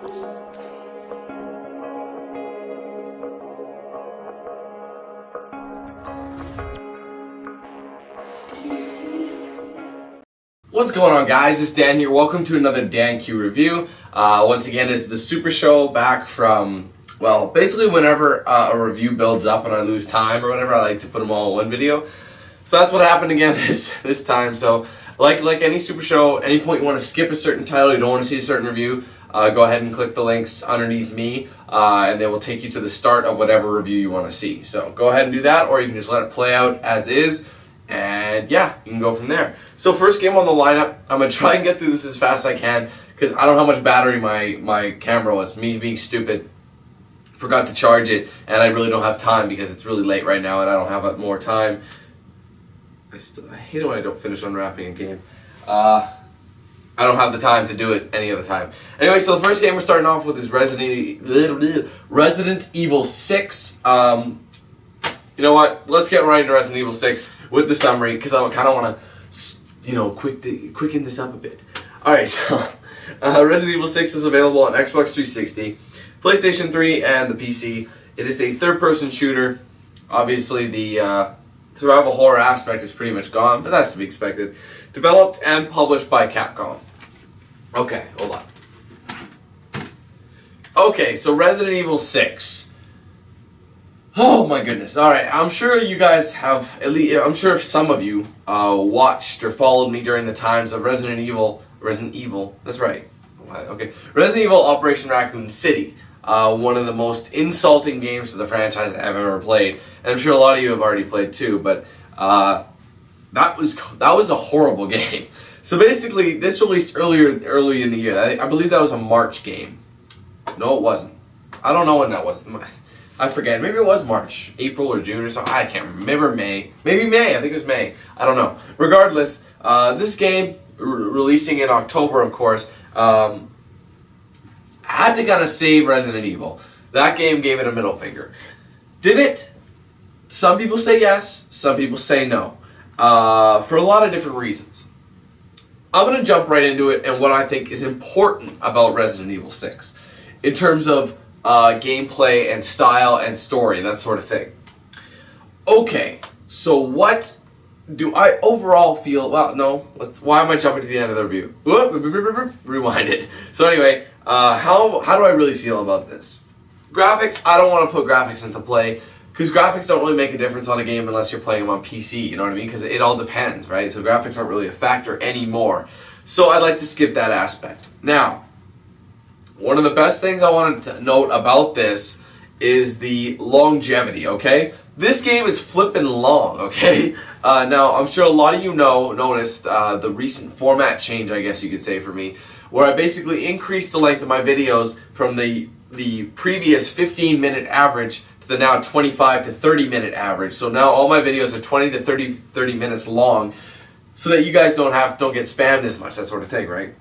What's going on, guys? It's Dan here. Welcome to another DanQ review. Once again, it's the Supershow back from, well, basically whenever a review builds up and I lose time or whatever, I like to put them all in one video. So that's what happened again this time. So like any Supershow, any point you want to skip a certain title, you don't want to see a certain review, go ahead and click the links underneath me, and they will take you to the start of whatever review you want to see. So go ahead and do that, or you can just let it play out as is. And yeah, you can go from there. So first game on the lineup, I'm going to try and get through this as fast as I can because I don't know how much battery my camera was. Me being stupid, forgot to charge it, and I really don't have time because it's really late right now and I don't have more time. I hate it when I don't finish unwrapping a game. I don't have the time to do it any other time. Anyway, so the first game we're starting off with is Resident Evil 6. You know what? Let's get right into Resident Evil 6 with the summary because I kind of want to, quicken this up a bit. Alright, so Resident Evil 6 is available on Xbox 360, PlayStation 3, and the PC. It is a third-person shooter. Obviously, the survival horror aspect is pretty much gone, but that's to be expected. Developed and published by Capcom. Okay, hold on. Okay, so Resident Evil 6. Oh my goodness. Alright, I'm sure you guys have, I'm sure some of you watched or followed me during the times of Resident Evil, that's right. Okay. Resident Evil Operation Raccoon City. One of the most insulting games to the franchise I've ever played. And I'm sure a lot of you have already played too, but that was a horrible game. So basically, this released early in the year. I believe that was a March game. No, it wasn't. I don't know when that was. I forget. Maybe it was March, April, or June or something. I can't remember. May. Maybe May. I think it was May. I don't know. Regardless, this game, releasing in October, of course, had to kind of save Resident Evil. That game gave it a middle finger. Did it? Some people say yes. Some people say no. For a lot of different reasons. I'm going to jump right into it and what I think is important about Resident Evil 6. In terms of gameplay and style and story, that sort of thing. Okay, so what do I overall feel? Well, no. Why am I jumping to the end of the review? Rewind it. So anyway, how do I really feel about this? Graphics, I don't want to put graphics into play because graphics don't really make a difference on a game unless you're playing them on PC. You know what I mean? Because it all depends, right? So graphics aren't really a factor anymore. So I'd like to skip that aspect. Now, one of the best things I wanted to note about this is the longevity, okay? This game is flippin' long, okay? Now, I'm sure a lot of you noticed the recent format change, I guess you could say for me, where I basically increased the length of my videos from the previous 15-minute average to the now 25 to 30-minute average. So now all my videos are 20 to 30 minutes long so that you guys don't get spammed as much, that sort of thing, right?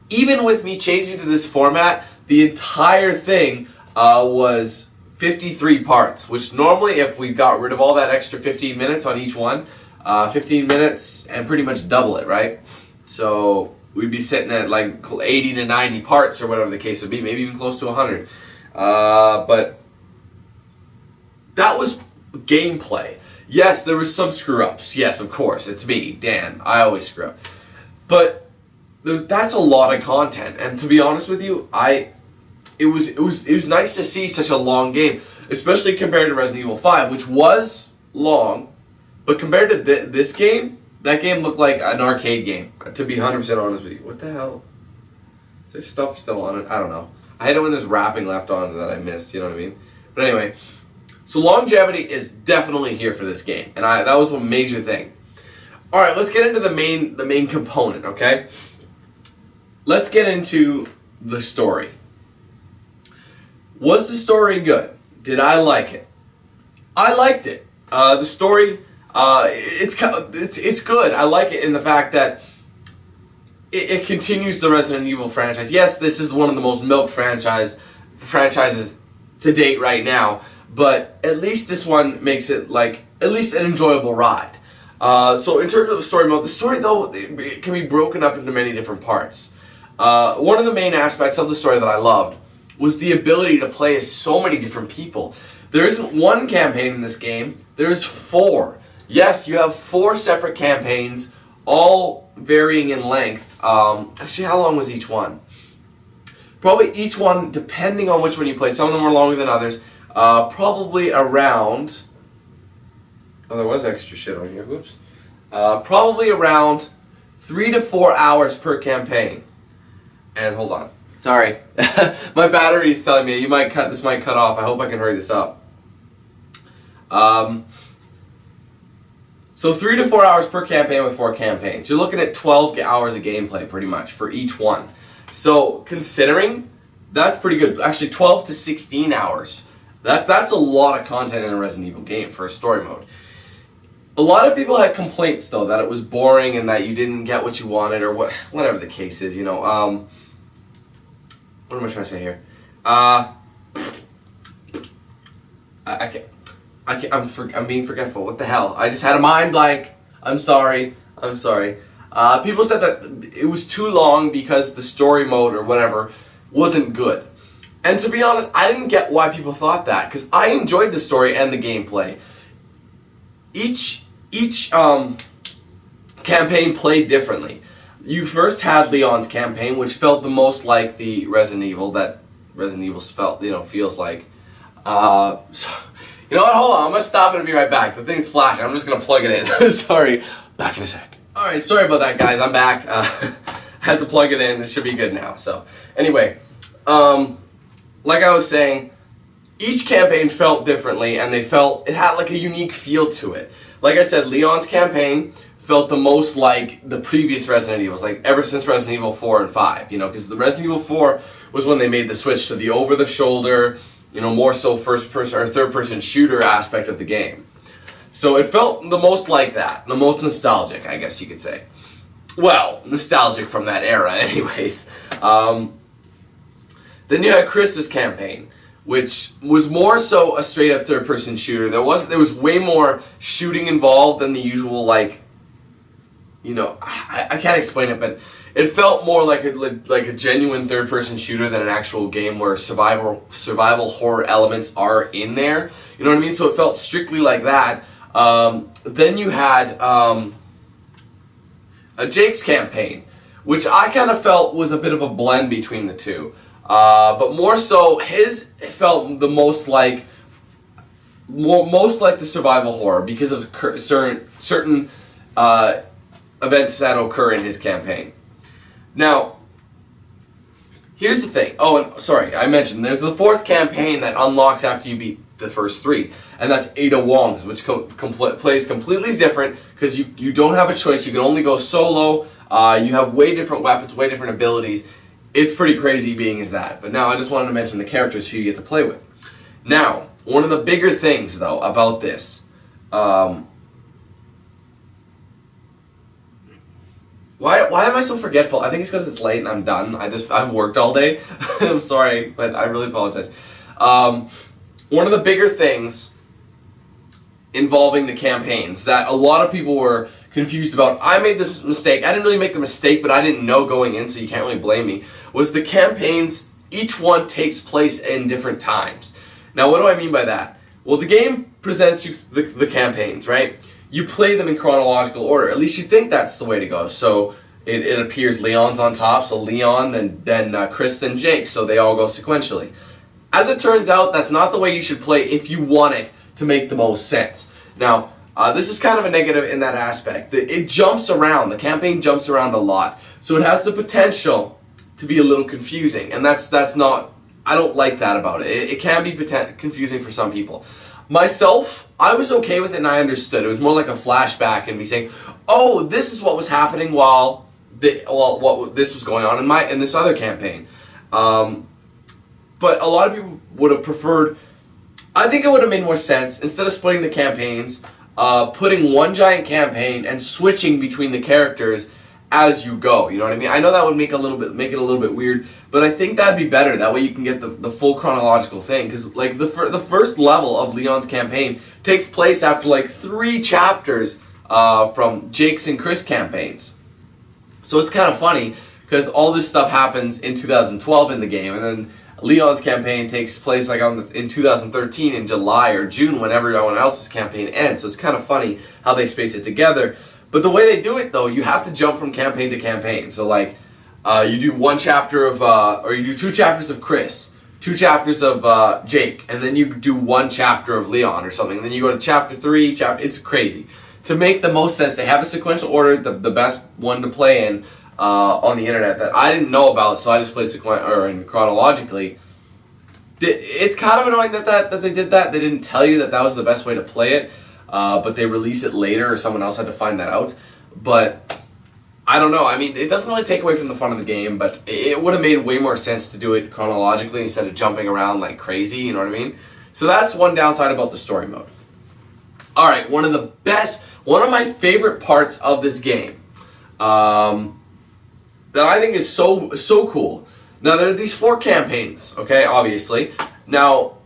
Even with me changing to this format, the entire thing was 53 parts, which normally if we got rid of all that extra 15 minutes on each one, 15 minutes and pretty much double it, right? So we'd be sitting at like 80 to 90 parts or whatever the case would be, maybe even close to 100. But that was gameplay. Yes, there was some screw-ups. Yes, of course, it's me, Dan. I always screw up. But that's a lot of content, and to be honest with you, it was nice to see such a long game, especially compared to Resident Evil 5, which was long, but compared to this game, that game looked like an arcade game. To be 100% honest with you, what the hell? Is there stuff still on it? I don't know. I hate it when there's wrapping left on that I missed. You know what I mean? But anyway, so longevity is definitely here for this game, and that was a major thing. All right, let's get into the main component. Okay. Let's get into the story. Was the story good? Did I like it? I liked it. The story, it's good. I like it in the fact that it continues the Resident Evil franchise. Yes, this is one of the most milked franchises to date right now, but at least this one makes it like at least an enjoyable ride. So in terms of the story mode, the story though it can be broken up into many different parts. one of the main aspects of the story that I loved was the ability to play as so many different people. There isn't one campaign in this game, there's 4. Yes, you have 4 separate campaigns, all varying in length. Actually, how long was each one? Probably each one, depending on which one you play, some of them were longer than others, probably around... Oh, there was extra shit on here, whoops. Probably around 3 to 4 hours per campaign. And hold on. Sorry. My battery is telling me this might cut off. I hope I can hurry this up. So 3 to 4 hours per campaign with 4 campaigns. You're looking at 12 hours of gameplay pretty much for each one. So considering, that's pretty good. Actually 12 to 16 hours. That's a lot of content in a Resident Evil game for a story mode. A lot of people had complaints though that it was boring and that you didn't get what you wanted or whatever the case is, you know. What am I trying to say here? I'm being forgetful. What the hell? I just had a mind blank. I'm sorry. People said that it was too long because the story mode or whatever wasn't good. And to be honest, I didn't get why people thought that, because I enjoyed the story and the gameplay. Each campaign played differently. You first had Leon's campaign, which felt the most like the Resident Evil that Resident Evil feels like. So, you know what? Hold on. I'm gonna stop and be right back. The thing's flashing. I'm just gonna plug it in. Sorry. Back in a sec. All right. Sorry about that, guys. I'm back. Had to plug it in. It should be good now. So, anyway, like I was saying, each campaign felt differently, and it had like a unique feel to it. Like I said, Leon's campaign felt the most like the previous Resident Evils, like ever since Resident Evil 4 and 5, you know, because the Resident Evil 4 was when they made the switch to the over-the-shoulder, you know, more so first-person or third-person shooter aspect of the game. So it felt the most like that, the most nostalgic, I guess you could say. Well, nostalgic from that era, anyways. Then you had Chris's campaign, which was more so a straight-up third-person shooter. There was way more shooting involved than the usual, like, you know, I can't explain it, but it felt more like a genuine third-person shooter than an actual game where survival horror elements are in there. You know what I mean? So it felt strictly like that. Then you had a Jake's campaign, which I kind of felt was a bit of a blend between the two. But more so, his felt the most like the survival horror because of certain events that occur in his campaign. Now, here's the thing. Oh, and sorry, I mentioned there's the 4th campaign that unlocks after you beat the first 3, and that's Ada Wong's, which plays completely different because you don't have a choice. You can only go solo. You have way different weapons, way different abilities. It's pretty crazy being as that. But now I just wanted to mention the characters who you get to play with. Now, one of the bigger things though about this, why am I so forgetful? I think it's because it's late and I'm done. I've worked all day. I'm sorry, but I really apologize. One of the bigger things involving the campaigns that a lot of people were confused about, I made this mistake. I didn't really make the mistake, but I didn't know going in, so you can't really blame me, was the campaigns, each one takes place in different times. Now, what do I mean by that? Well, the game presents you the campaigns, right? You play them in chronological order. At least you think that's the way to go. So it appears Leon's on top, so Leon, then Chris, then Jake, so they all go sequentially. As it turns out, that's not the way you should play if you want it to make the most sense. Now, this is kind of a negative in that aspect. It jumps around. The campaign jumps around a lot. So it has the potential to be a little confusing. And that's not... I don't like that about it. It can be confusing for some people. Myself, I was okay with it and I understood. It was more like a flashback and me saying, oh, this is what was happening while what this was going on in this other campaign. But a lot of people would have preferred... I think it would have made more sense, instead of splitting the campaigns, putting one giant campaign and switching between the characters as you go. You know what I mean? I know that would make it a little bit weird, but I think that'd be better. That way you can get the full chronological thing. Because like the first level of Leon's campaign takes place after like 3 chapters from Jake's and Chris campaigns. So it's kind of funny because all this stuff happens in 2012 in the game, and then Leon's campaign takes place like in 2013 in July or June when everyone else's campaign ends. So it's kind of funny how they space it together. But the way they do it, though, you have to jump from campaign to campaign. So like you do one chapter of, or you do 2 chapters of Chris, 2 chapters of Jake, and then you do 1 chapter of Leon or something. And then you go to chapter 3. It's crazy. To make the most sense, they have a sequential order, the best one to play in. On the internet that I didn't know about, so I just played chronologically. It's kind of annoying that they did that. They didn't tell you that was the best way to play it, but they release it later, or someone else had to find that out. But I don't know. I mean, it doesn't really take away from the fun of the game, but it would have made way more sense to do it chronologically instead of jumping around like crazy. You know what I mean? So that's one downside about the story mode. All right, one of my favorite parts of this game. That I think is so cool. Now there are these 4 campaigns, okay, obviously. Now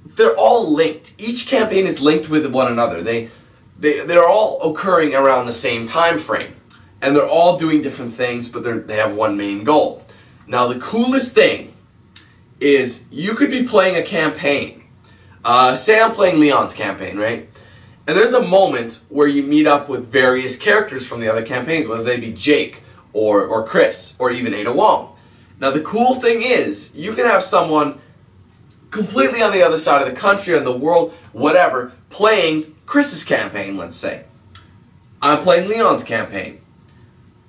they're all linked. Each campaign is linked with one another. They're all occurring around the same time frame, and they're all doing different things, but they have one main goal. Now the coolest thing is you could be playing a campaign. Say I'm playing Leon's campaign, right? And there's a moment where you meet up with various characters from the other campaigns, whether they be Jake, or Chris, or even Ada Wong. Now the cool thing is, you can have someone completely on the other side of the country, on the world, whatever, playing Chris's campaign, let's say. I'm playing Leon's campaign.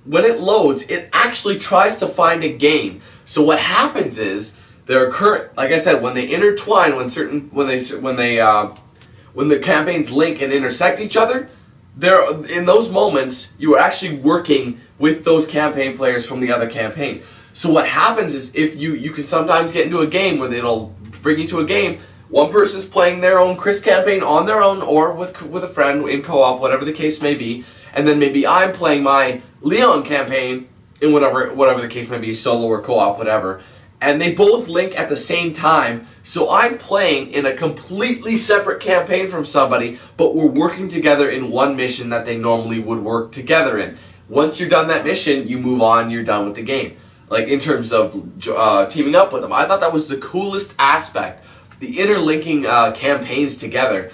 When it loads, it actually tries to find a game. So what happens is, like I said, when they intertwine, when the campaigns link and intersect each other, in those moments, you are actually working with those campaign players from the other campaign. So what happens is, if you can sometimes get into a game where it'll bring you to a game, one person's playing their own Chris campaign on their own or with a friend in co-op, whatever the case may be, and then maybe I'm playing my Leon campaign in whatever the case may be, solo or co-op, whatever, and they both link at the same time. So I'm playing in a completely separate campaign from somebody, but we're working together in one mission that they normally would work together in. Once you're done that mission, you move on, you're done with the game. Like in terms of teaming up with them. I thought that was the coolest aspect. The interlinking campaigns together.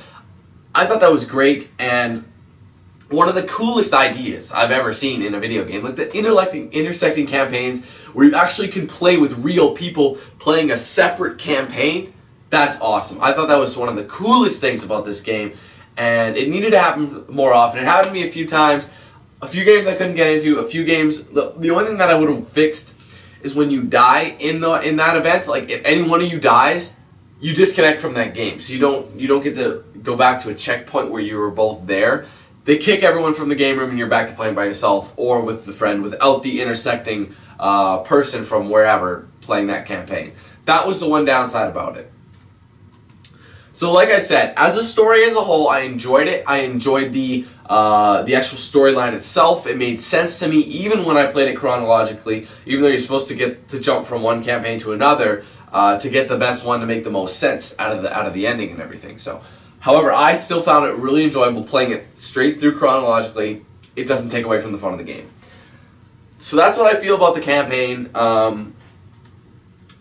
I thought that was great, and one of the coolest ideas I've ever seen in a video game. Like the intersecting campaigns where you actually can play with real people playing a separate campaign. That's awesome. I thought that was one of the coolest things about this game, and it needed to happen more often. It happened to me a few times. A few games I couldn't get into. A few games. The only thing that I would have fixed is when you die in that event. Like if any one of you dies, you disconnect from that game. So you don't get to go back to a checkpoint where you were both there. They kick everyone from the game room and you're back to playing by yourself or with the friend without the intersecting person from wherever playing that campaign. That was the one downside about it. So like I said, as a story as a whole, I enjoyed it. I enjoyed the actual storyline itself. It made sense to me even when I played it chronologically, even though you're supposed to jump from one campaign to another to get the best one to make the most sense out of the ending and everything. So, however, I still found it really enjoyable playing it straight through chronologically. It doesn't take away from the fun of the game. So that's what I feel about the campaign. Now,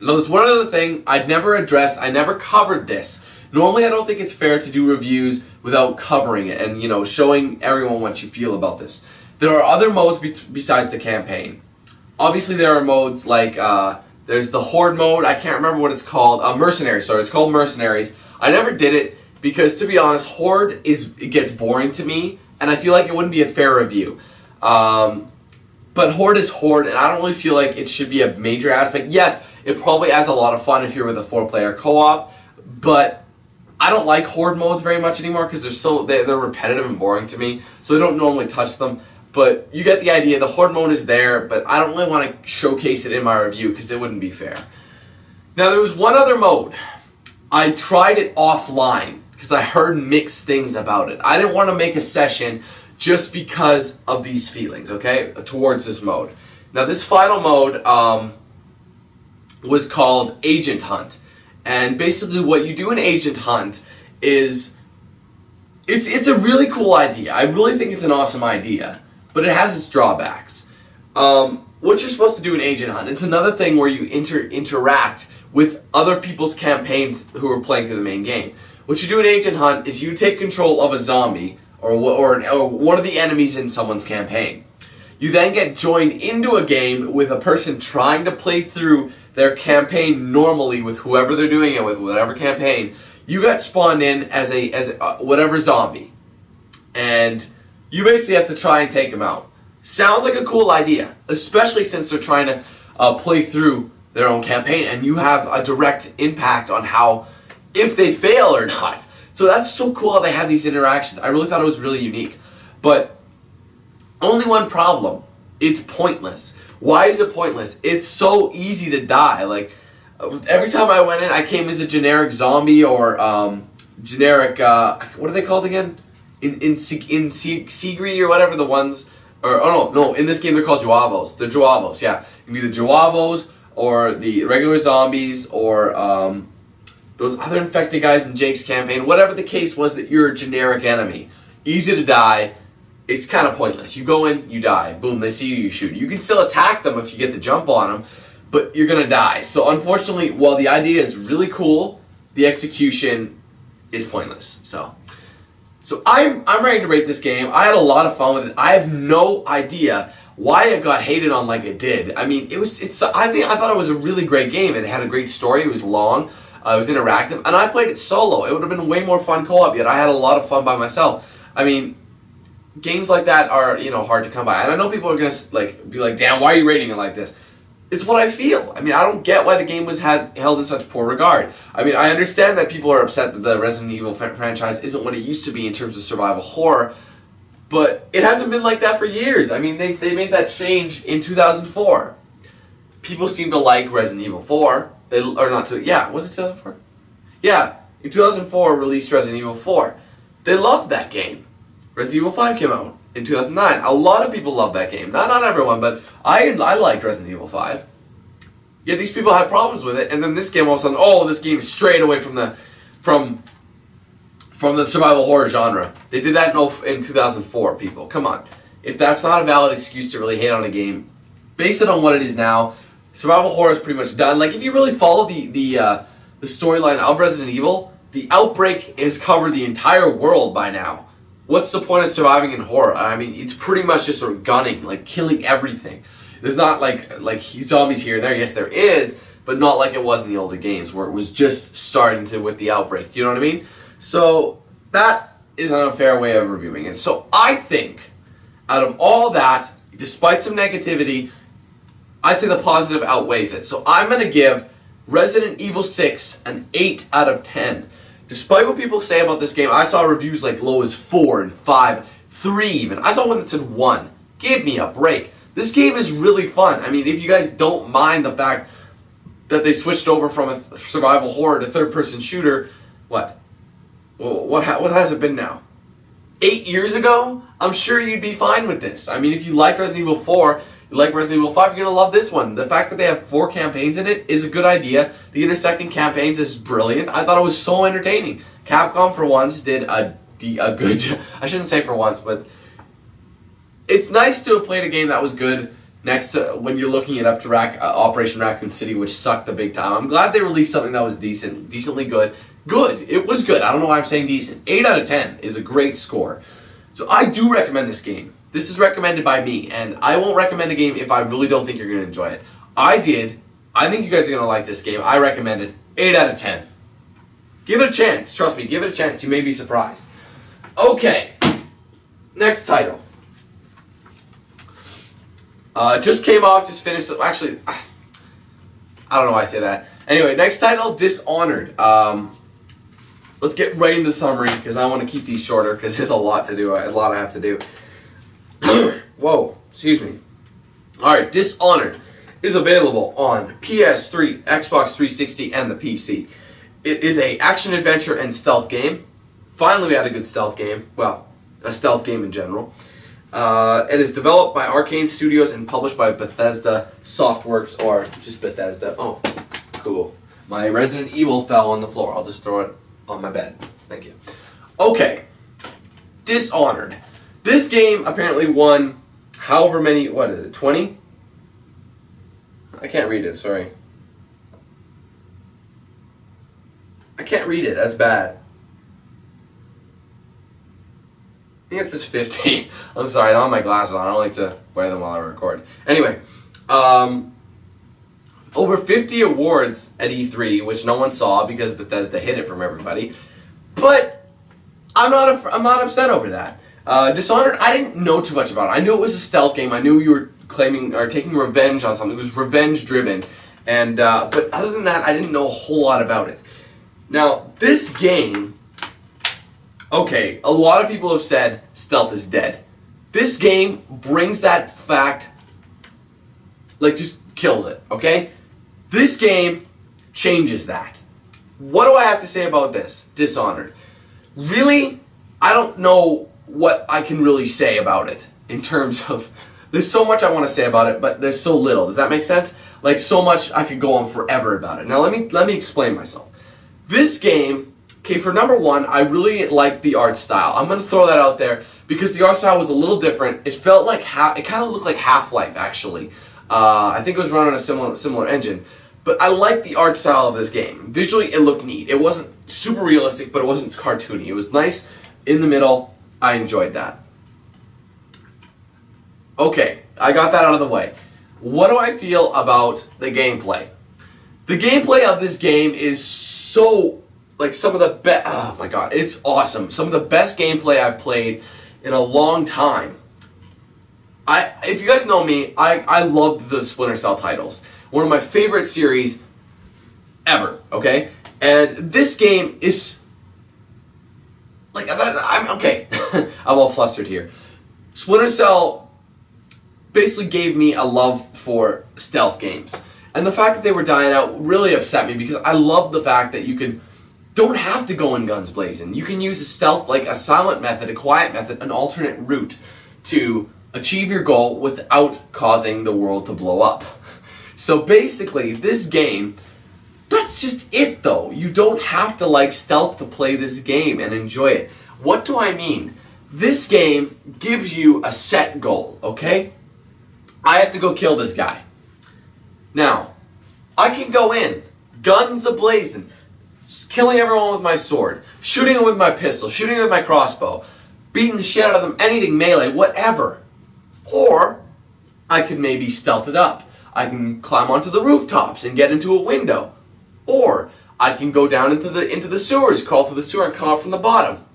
there's one other thing I'd never addressed. I never covered this. Normally, I don't think it's fair to do reviews without covering it and, showing everyone what you feel about this. There are other modes besides the campaign. Obviously, there are modes like, there's the Horde mode. I can't remember what it's called. Mercenaries, sorry. It's called Mercenaries. I never did it because, to be honest, Horde it gets boring to me, and I feel like it wouldn't be a fair review. But Horde is Horde, and I don't really feel like it should be a major aspect. Yes, it probably adds a lot of fun if you're with a 4-player co-op, but I don't like Horde modes very much anymore because they're repetitive and boring to me, so I don't normally touch them. But you get the idea. The Horde mode is there, but I don't really want to showcase it in my review because it wouldn't be fair. Now, there was one other mode. I tried it offline because I heard mixed things about it. I didn't want to make a session just because of these feelings, okay, towards this mode. Now, this final mode was called Agent Hunt. And basically what you do in Agent Hunt is, it's a really cool idea. I really think it's an awesome idea, but it has its drawbacks. what you're supposed to do in Agent Hunt, it's another thing where you interact with other people's campaigns who are playing through the main game. What you do in Agent Hunt is you take control of a zombie or one of the enemies in someone's campaign. You then get joined into a game with a person trying to play through their campaign normally with whoever they're doing it with, whatever campaign. You got spawned in as a whatever zombie, and you basically have to try and take them out. Sounds like a cool idea, especially since they're trying to play through their own campaign, and you have a direct impact on how, if they fail or not. So that's so cool how they had these interactions. I really thought it was really unique. But only one problem. It's pointless. Why is it pointless? It's so easy to die. Like, every time I went in, I came as a generic zombie or generic, what are they called again? In Sigri or whatever the ones, or oh no, in this game they're called Joavos. The Joavos, yeah. It can be the Joavos or the regular zombies or those other infected guys in Jake's campaign. Whatever the case was, that you're a generic enemy. Easy to die. It's kind of pointless. You go in, you die. Boom, they see you, you shoot. You can still attack them if you get the jump on them, but you're going to die. So unfortunately, while the idea is really cool, the execution is pointless. So I'm ready to rate this game. I had a lot of fun with it. I have no idea why it got hated on like it did. I mean, I thought it was a really great game. It had a great story. It was long. It was interactive, and I played it solo. It would have been way more fun co-op. Yet I had a lot of fun by myself. I mean, games like that are, hard to come by. And I know people are going to be like, damn, why are you rating it like this? It's what I feel. I mean, I don't get why the game was held in such poor regard. I mean, I understand that people are upset that the Resident Evil franchise isn't what it used to be in terms of survival horror, but it hasn't been like that for years. I mean, they made that change in 2004. People seem to like Resident Evil 4. Was it 2004? Yeah, in 2004 released Resident Evil 4. They loved that game. Resident Evil 5 came out in 2009. A lot of people love that game. Not everyone, but I liked Resident Evil 5. Yet these people had problems with it, and then this game all of a sudden, this game is strayed away from the survival horror genre. They did that in 2004, people. Come on. If that's not a valid excuse to really hate on a game, base it on what it is now. Survival horror is pretty much done. Like, if you really follow the storyline of Resident Evil, the Outbreak has covered the entire world by now. What's the point of surviving in horror? I mean, it's pretty much just sort of gunning, like killing everything. There's not like zombies here and there. Yes, there is, but not like it was in the older games where it was just starting to with the Outbreak. Do you know what I mean? So that is an unfair way of reviewing it. So I think out of all that, despite some negativity, I'd say the positive outweighs it. So I'm going to give Resident Evil 6 an 8 out of 10. Despite what people say about this game, I saw reviews like low as 4 and 5, 3 even. I saw one that said 1. Give me a break. This game is really fun. I mean, if you guys don't mind the fact that they switched over from a survival horror to third-person shooter, what has it been now? 8 years ago? I'm sure you'd be fine with this. I mean, if you liked Resident Evil 4, you like Resident Evil 5, you're going to love this one. The fact that they have 4 campaigns in it is a good idea. The intersecting campaigns is brilliant. I thought it was so entertaining. Capcom, for once, did a good job. I shouldn't say for once, but it's nice to have played a game that was good next to when you're looking it up to Operation Raccoon City, which sucked the big time. I'm glad they released something that was decently good. Good. It was good. I don't know why I'm saying decent. 8 out of 10 is a great score. So I do recommend this game. This is recommended by me, and I won't recommend a game if I really don't think you're going to enjoy it. I did. I think you guys are going to like this game. I recommend it. 8 out of 10. Give it a chance. Trust me, give it a chance. You may be surprised. Okay. Next title. Just came out, just finished. Actually, I don't know why I say that. Anyway, next title, Dishonored. Let's get right into the summary, because I want to keep these shorter, because there's a lot to do. A lot I have to do. Whoa, excuse me. Alright, Dishonored is available on PS3, Xbox 360, and the PC. It is a action-adventure and stealth game. Finally we had a good stealth game. Well, a stealth game in general. It is developed by Arcane Studios and published by Bethesda Softworks, or just Bethesda. Oh, cool. My Resident Evil fell on the floor. I'll just throw it on my bed. Thank you. Okay, Dishonored. This game apparently won however many, 20? I can't read it, sorry. I can't read it, that's bad. I think it says 50. I'm sorry, I don't have my glasses on. I don't like to wear them while I record. Anyway, over 50 awards at E3, which no one saw because Bethesda hid it from everybody. But I'm not upset over that. Dishonored, I didn't know too much about it. I knew it was a stealth game. I knew you were claiming or taking revenge on something. It was revenge driven, and but other than that, I didn't know a whole lot about it. Now, this game, okay, a lot of people have said stealth is dead. This game brings that fact, like, just kills it, okay? This game changes that. What do I have to say about this, Dishonored? Really, I don't know what I can really say about it in terms of, there's so much I want to say about it, but there's so little. Does that make sense? Like, so much I could go on forever about it. Now, let me explain myself. This game, okay, for number one, I really like the art style. I'm going to throw that out there because the art style was a little different. It felt like, it kind of looked like Half-Life, actually. I think it was run on a similar engine. But I like the art style of this game. Visually, it looked neat. It wasn't super realistic, but it wasn't cartoony. It was nice in the middle. I enjoyed that. Okay, I got that out of the way. What do I feel about the gameplay? The gameplay of this game is so, like, some of the best, oh my god, it's awesome. Some of the best gameplay I've played in a long time. If you guys know me, I loved the Splinter Cell titles. One of my favorite series ever, okay? And this game is, like, I'm, okay, I'm all flustered here. Splinter Cell basically gave me a love for stealth games. And the fact that they were dying out really upset me because I love the fact that you don't have to go in guns blazing. You can use a stealth, like a silent method, a quiet method, an alternate route to achieve your goal without causing the world to blow up. So basically, this game, that's just it though. You don't have to like stealth to play this game and enjoy it. What do I mean? This game gives you a set goal, okay? I have to go kill this guy. Now, I can go in, guns a-blazing, killing everyone with my sword, shooting them with my pistol, shooting them with my crossbow, beating the shit out of them, anything, melee, whatever. Or, I could maybe stealth it up. I can climb onto the rooftops and get into a window. Or, I can go down into the sewers, crawl through the sewer and come out from the bottom.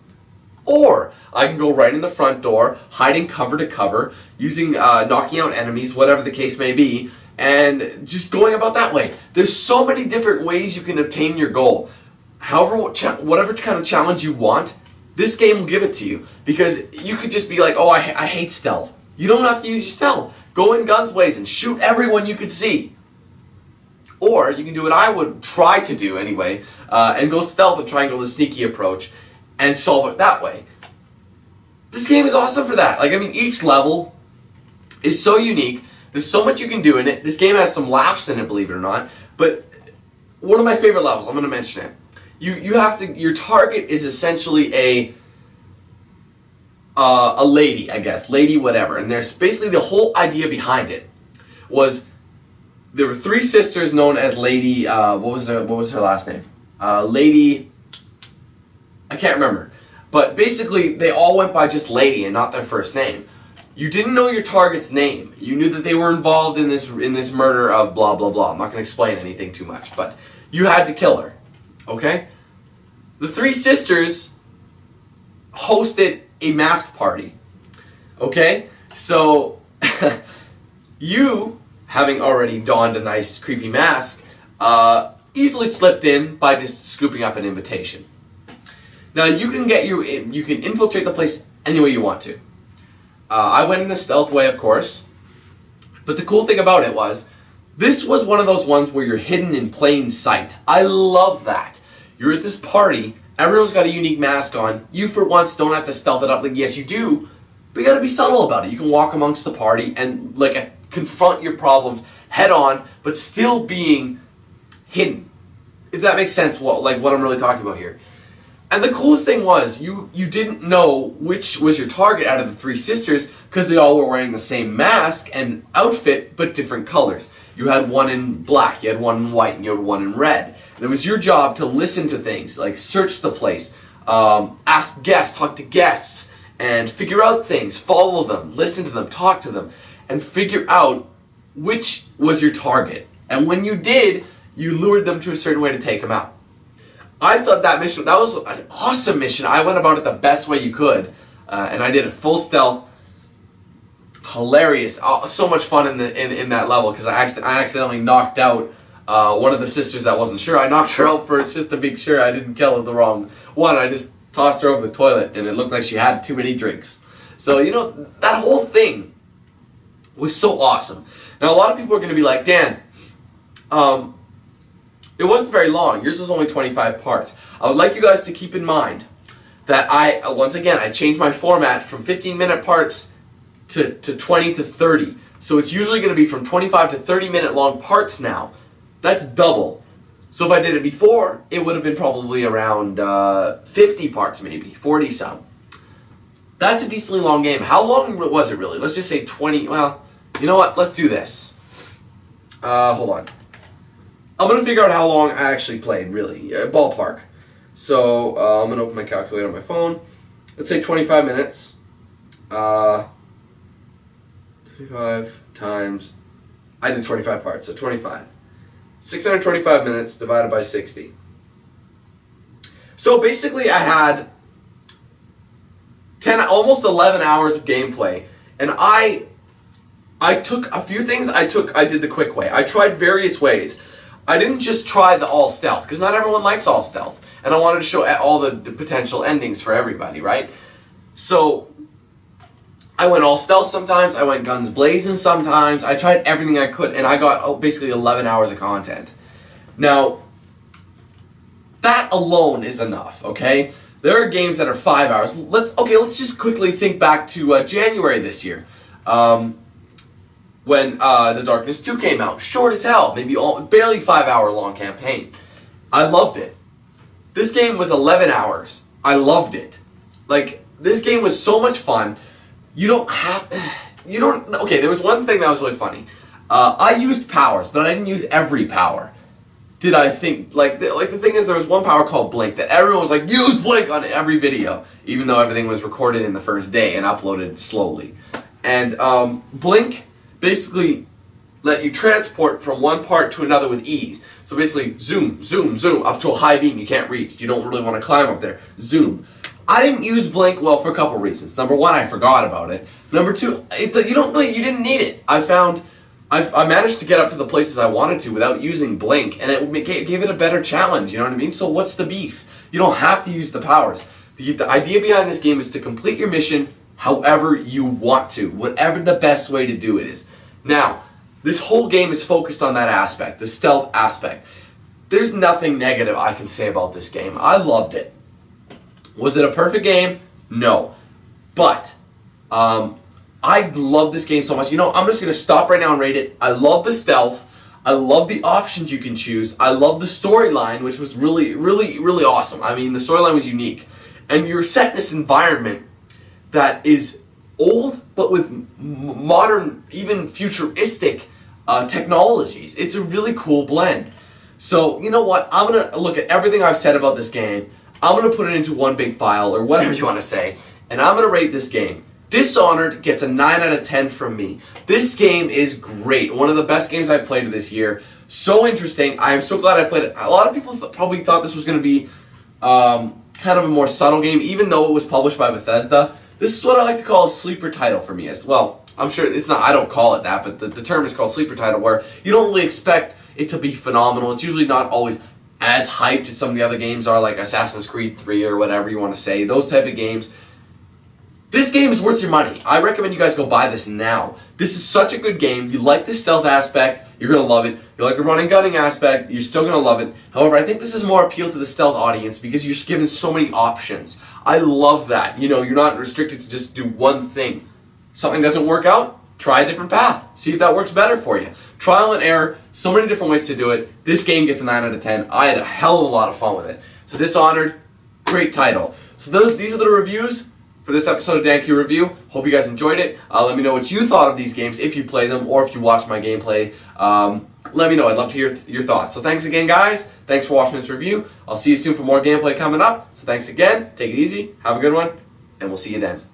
Or, I can go right in the front door, hiding cover to cover, using, knocking out enemies, whatever the case may be, and just going about that way. There's so many different ways you can obtain your goal. However, whatever kind of challenge you want, this game will give it to you. Because you could just be like, oh, I hate stealth. You don't have to use your stealth. Go in guns blazing, shoot everyone you could see. Or you can do what I would try to do anyway, and go stealth and try and go the sneaky approach and solve it that way. This game is awesome for that. Like, I mean, each level is so unique. There's so much you can do in it. This game has some laughs in it, believe it or not. But one of my favorite levels, I'm going to mention it. You have to, your target is essentially a lady, I guess, lady whatever. And there's basically the whole idea behind it was there were three sisters known as Lady, what was her last name? Lady, I can't remember. But basically they all went by just Lady and not their first name. You didn't know your target's name. You knew that they were involved in this murder of blah, blah, blah. I'm not going to explain anything too much, but you had to kill her, okay? The three sisters hosted a mask party, okay? So, you, having already donned a nice creepy mask, easily slipped in by just scooping up an invitation. Now, you can infiltrate the place any way you want to. I went in the stealth way, of course, but the cool thing about it was, this was one of those ones where you're hidden in plain sight. I love that. You're at this party, everyone's got a unique mask on, you for once don't have to stealth it up, like yes you do, but you gotta be subtle about it. You can walk amongst the party and like confront your problems head on, but still being hidden. If that makes sense, what I'm really talking about here. And the coolest thing was, you didn't know which was your target out of the three sisters because they all were wearing the same mask and outfit, but different colors. You had one in black, you had one in white, and you had one in red. And it was your job to listen to things, like search the place, ask guests, talk to guests, and figure out things, follow them, listen to them, talk to them, and figure out which was your target. And when you did, you lured them to a certain way to take them out. I thought that was an awesome mission. I went about it the best way you could, and I did it full stealth. Hilarious, so much fun in that level because I accidentally knocked out one of the sisters that wasn't sure. I knocked her out first just to make sure I didn't kill the wrong one. I just tossed her over the toilet, and it looked like she had too many drinks. So that whole thing was so awesome. Now a lot of people are going to be like, Dan, it wasn't very long. Yours was only 25 parts. I would like you guys to keep in mind that I changed my format from 15-minute parts to 20 to 30. So it's usually going to be from 25 to 30-minute long parts now. That's double. So if I did it before, it would have been probably around 50 parts maybe, 40 some. That's a decently long game. How long was it really? Let's just say 20. Well, you know what? Let's do this. Hold on. I'm going to figure out how long I actually played, really. Ballpark. So, I'm going to open my calculator on my phone. Let's say 25 minutes. 25 times... I did 25 parts, so 25. 625 minutes divided by 60. So, basically, I had almost 11 hours of gameplay. And I took a few things. I did the quick way. I tried various ways. I didn't just try the all stealth, because not everyone likes all stealth. And I wanted to show all the potential endings for everybody, right? So, I went all stealth sometimes, I went guns blazing sometimes, I tried everything I could, and I got basically 11 hours of content. Now, that alone is enough, okay? There are games that are 5 hours. Let's just quickly think back to January this year. When The Darkness 2 came out. Short as hell. Maybe barely 5 hour long campaign. I loved it. This game was 11 hours. I loved it. Like, this game was so much fun. Okay, there was one thing that was really funny. I used powers, but I didn't use every power. Did I think, the thing is, there was one power called Blink that everyone was like, use Blink on every video, even though everything was recorded in the first day and uploaded slowly. And Blink basically let you transport from one part to another with ease. So basically, zoom, zoom, zoom, up to a high beam you can't reach. You don't really want to climb up there. Zoom. I didn't use Blink, well, for a couple reasons. Number one, I forgot about it. Number two, you didn't need it. I managed to get up to the places I wanted to without using Blink, and it gave it a better challenge, you know what I mean? So what's the beef? You don't have to use the powers. The idea behind this game is to complete your mission however you want to, whatever the best way to do it is. Now, this whole game is focused on that aspect, the stealth aspect. There's nothing negative I can say about this game. I loved it. Was it a perfect game? No. But, I love this game so much. I'm just going to stop right now and rate it. I love the stealth. I love the options you can choose. I love the storyline, which was really, really, really awesome. I mean, the storyline was unique. And you're set in this environment that is old, but with modern, even futuristic technologies. It's a really cool blend. So, you know what? I'm going to look at everything I've said about this game. I'm going to put it into one big file, or whatever you want to say, and I'm going to rate this game. Dishonored gets a 9 out of 10 from me. This game is great. One of the best games I've played this year. So interesting. I am so glad I played it. A lot of people probably thought this was going to be kind of a more subtle game, even though it was published by Bethesda. This is what I like to call a sleeper title for me. Well, I'm sure it's not, I don't call it that, but the term is called sleeper title, where you don't really expect it to be phenomenal. It's usually not always as hyped as some of the other games are, like Assassin's Creed 3 or whatever you want to say. Those type of games. This game is worth your money. I recommend you guys go buy this now. This is such a good game. You like the stealth aspect, you're going to love it. You like the running gunning aspect, you're still going to love it. However, I think this is more appeal to the stealth audience because you're given so many options. I love that. You're not restricted to just do one thing. Something doesn't work out, try a different path. See if that works better for you. Trial and error, so many different ways to do it. This game gets a 9 out of 10. I had a hell of a lot of fun with it. So Dishonored, great title. So these are the reviews for this episode of DanQ Review. Hope you guys enjoyed it. Let me know what you thought of these games, if you play them, or if you watch my gameplay. Let me know. I'd love to hear your thoughts. So thanks again, guys. Thanks for watching this review. I'll see you soon for more gameplay coming up. So thanks again. Take it easy. Have a good one. And we'll see you then.